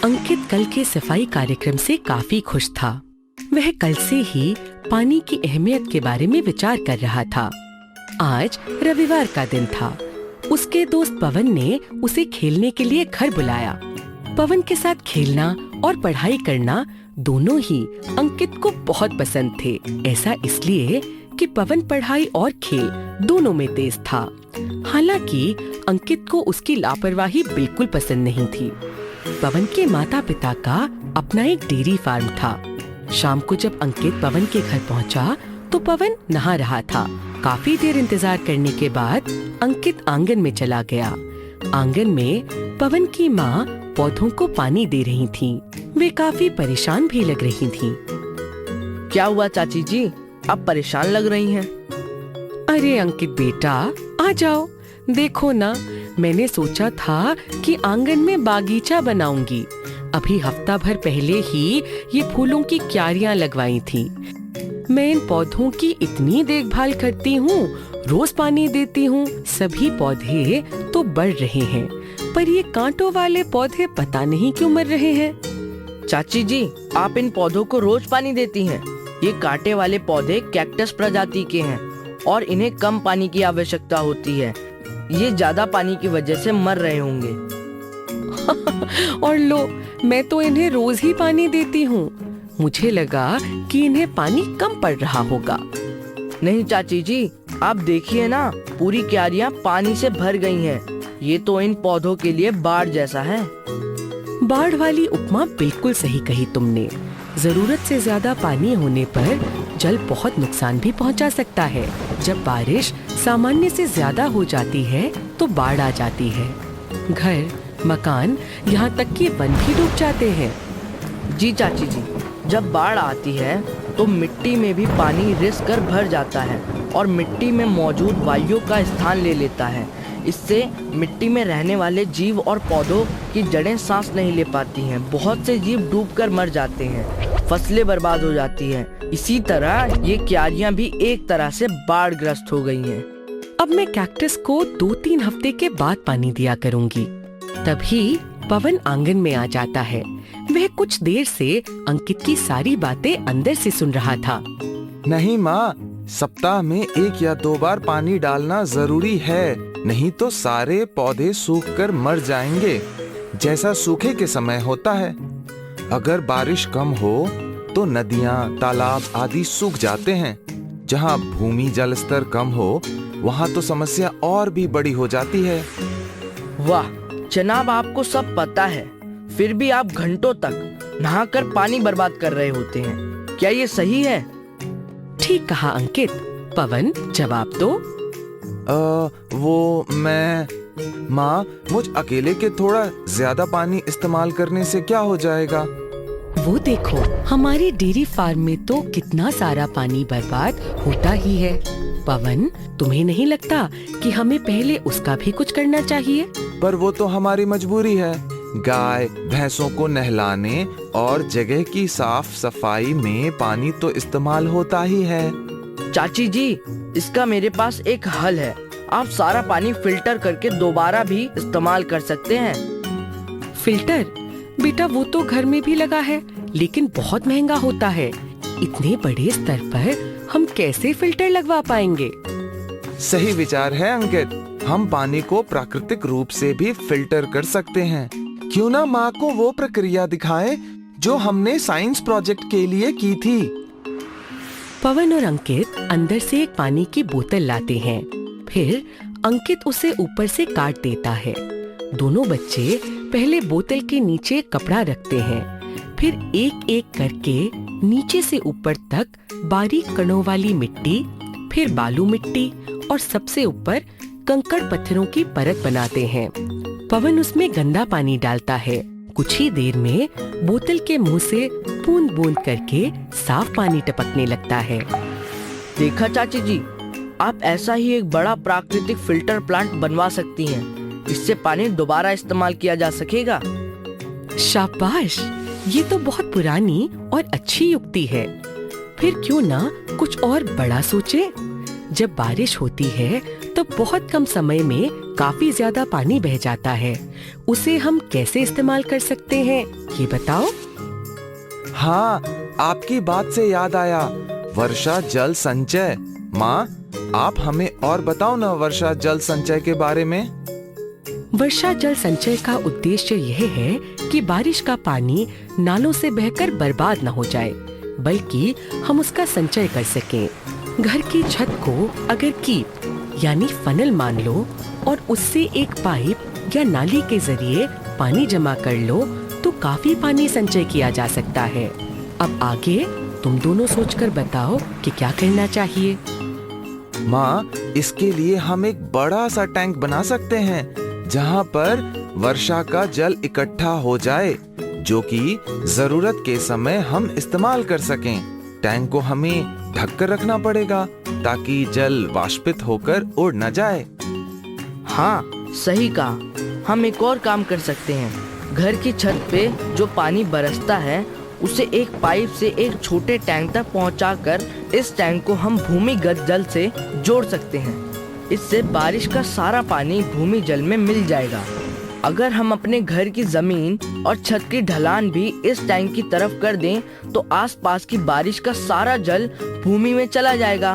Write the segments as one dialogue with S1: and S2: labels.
S1: अंकित कल के सफाई कार्यक्रम से काफी खुश था। वह कल से ही पानी की अहमियत के बारे में विचार कर रहा था। आज रविवार का दिन था। उसके दोस्त पवन ने उसे खेलने के लिए घर बुलाया। पवन के साथ खेलना और पढ़ाई करना दोनों ही अंकित को बहुत पसंद थे। ऐसा इसलिए कि पवन पढ़ाई और खेल दोनों में तेज था। हालांकि अंकित को उसकी लापरवाही बिल्कुल पसंद नहीं थी। पवन के माता पिता का अपना एक डेयरी फार्म था। शाम को जब अंकित पवन के घर पहुंचा तो पवन नहा रहा था। काफी देर इंतजार करने के बाद अंकित आंगन में चला गया। आंगन में पवन की माँ पौधों को पानी दे रही थी। वे काफी परेशान भी लग रही थी।
S2: क्या हुआ चाची जी, आप परेशान लग रही हैं?
S1: अरे अंकित बेटा, आ जाओ। देखो ना, मैंने सोचा था कि आंगन में बागीचा बनाऊंगी। अभी हफ्ता भर पहले ही ये फूलों की क्यारियां लगवाई थी। मैं इन पौधों की इतनी देखभाल करती हूँ, रोज पानी देती हूँ। सभी पौधे तो बढ़ रहे हैं, पर ये कांटों वाले पौधे पता नहीं क्यों मर रहे हैं।
S2: चाची जी, आप इन पौधों को रोज पानी देती हैं? ये कांटे वाले पौधे कैक्टस प्रजाति के हैं और इन्हें कम पानी की आवश्यकता होती है। ये ज्यादा पानी की वजह से मर रहे होंगे।
S1: और लो, मैं तो इन्हें रोज ही पानी देती हूँ। मुझे लगा कि इन्हें पानी कम पड़ रहा होगा।
S2: नहीं चाची जी, आप देखिए ना, पूरी क्यारियां पानी से भर गई हैं। ये तो इन पौधों के लिए बाढ़ जैसा है।
S1: बाढ़ वाली उपमा बिल्कुल सही कही तुमने। जरूरत से ज्यादा पानी होने पर जल बहुत नुकसान भी पहुंचा सकता है। जब बारिश सामान्य से ज्यादा हो जाती है तो बाढ़ आ जाती है। घर, मकान, यहाँ तक कि वन भी डूब जाते हैं।
S2: जी चाची जी, जब बाढ़ आती है तो मिट्टी में भी पानी रिस कर भर जाता है और मिट्टी में मौजूद वायुओं का स्थान ले लेता है। इससे मिट्टी में रहने वाले जीव और पौधों की जड़ें सांस नहीं ले पाती हैं। बहुत से जीव डूबकर मर जाते हैं, फसलें बर्बाद हो जाती हैं। इसी तरह ये क्यारियां भी एक तरह से बाढ़ ग्रस्त हो गई हैं।
S1: अब मैं कैक्टस को 2-3 हफ्ते के बाद पानी दिया करूंगी। तभी पवन आंगन में आ जाता है। वह कुछ देर से अंकित की सारी बातें अंदर से सुन रहा था।
S3: नहीं माँ, सप्ताह में 1 या 2 बार पानी डालना जरूरी है, नहीं तो सारे पौधे सूखकर मर जाएंगे, जैसा सूखे के समय होता है। अगर बारिश कम हो तो नदियाँ, तालाब आदि सूख जाते हैं। जहाँ भूमि जल स्तर कम हो वहाँ तो समस्या और भी बड़ी हो जाती है।
S2: वाह जनाब, आपको सब पता है, फिर भी आप घंटों तक नहाकर पानी बर्बाद कर रहे होते हैं। क्या ये सही है?
S1: ठीक कहा अंकित। पवन, जवाब दो।
S3: वो मैं माँ, मुझ अकेले के थोड़ा ज्यादा पानी इस्तेमाल करने से क्या हो जाएगा?
S1: वो देखो, हमारे डेयरी फार्म में तो कितना सारा पानी बर्बाद होता ही है। पवन, तुम्हें नहीं लगता कि हमें पहले उसका भी कुछ करना चाहिए?
S3: पर वो तो हमारी मजबूरी है। गाय भैंसों को नहलाने और जगह की साफ सफाई में पानी तो इस्तेमाल होता ही है।
S2: चाची जी, इसका मेरे पास एक हल है। आप सारा पानी फिल्टर करके दोबारा भी इस्तेमाल कर सकते हैं।
S1: फिल्टर? बेटा, वो तो घर में भी लगा है, लेकिन बहुत महंगा होता है। इतने बड़े स्तर पर हम कैसे फिल्टर लगवा पाएंगे?
S3: सही विचार है अंकित, हम पानी को प्राकृतिक रूप से भी फिल्टर कर सकते हैं। क्यों ना माँ को वो प्रक्रिया दिखाएं जो हमने साइंस प्रोजेक्ट के लिए की थी।
S1: पवन और अंकित अंदर से एक पानी की बोतल लाते हैं। फिर अंकित उसे ऊपर से काट देता है। दोनों बच्चे पहले बोतल के नीचे कपड़ा रखते हैं, फिर एक एक करके नीचे से ऊपर तक बारीक कणों वाली मिट्टी, फिर बालू मिट्टी और सबसे ऊपर कंकड़ पत्थरों की परत बनाते हैं। पवन उसमें गंदा पानी डालता है। कुछ ही देर में बोतल के मुंह से बूंद बूंद करके साफ पानी टपकने लगता है।
S2: देखा चाची जी, आप ऐसा ही एक बड़ा प्राकृतिक फिल्टर प्लांट बनवा सकती हैं। इससे पानी दोबारा इस्तेमाल किया जा सकेगा।
S1: शाबाश, ये तो बहुत पुरानी और अच्छी युक्ति है। फिर क्यों ना कुछ और बड़ा सोचे। जब बारिश होती है तो बहुत कम समय में काफी ज्यादा पानी बह जाता है। उसे हम कैसे इस्तेमाल कर सकते हैं, ये बताओ।
S3: हाँ, आपकी बात से याद आया, वर्षा जल संचय। माँ, आप हमें और बताओ ना वर्षा जल संचय के बारे में।
S1: वर्षा जल संचय का उद्देश्य यह है कि बारिश का पानी नालों से बहकर बर्बाद न हो जाए, बल्कि हम उसका संचय कर सकें। घर की छत को अगर कीप यानी फनल मान लो और उससे एक पाइप या नाली के जरिए पानी जमा कर लो तो काफी पानी संचय किया जा सकता है। अब आगे तुम दोनों सोचकर बताओ कि क्या करना चाहिए।
S3: माँ, इसके लिए हम एक बड़ा सा टैंक बना सकते हैं जहाँ पर वर्षा का जल इकट्ठा हो जाए, जो कि जरूरत के समय हम इस्तेमाल कर सकें। टैंक को हमें ढक कर रखना पड़ेगा ताकि जल वाष्पित होकर उड़ न जाए।
S2: हाँ, सही कहा। हम एक और काम कर सकते हैं। घर की छत पे जो पानी बरसता है उसे एक पाइप से एक छोटे टैंक तक पहुंचाकर इस टैंक को हम भूमिगत जल से जोड़ सकते हैं। इससे बारिश का सारा पानी भूमि जल में मिल जाएगा। अगर हम अपने घर की जमीन और छत की ढलान भी इस टैंक की तरफ कर दें तो आसपास की बारिश का सारा जल भूमि में चला जाएगा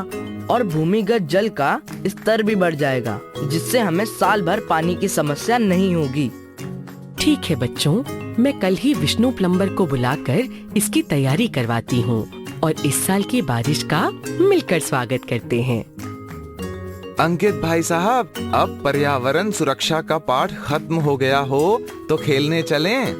S2: और भूमिगत जल का स्तर भी बढ़ जाएगा, जिससे हमें साल भर पानी की समस्या नहीं होगी।
S1: ठीक है बच्चों, मैं कल ही विष्णु प्लम्बर को बुलाकर इसकी तैयारी करवाती हूँ और इस साल की बारिश का मिलकर स्वागत करते हैं।
S3: अंकित भाई साहब, अब पर्यावरण सुरक्षा का पाठ खत्म हो गया हो तो खेलने चलें?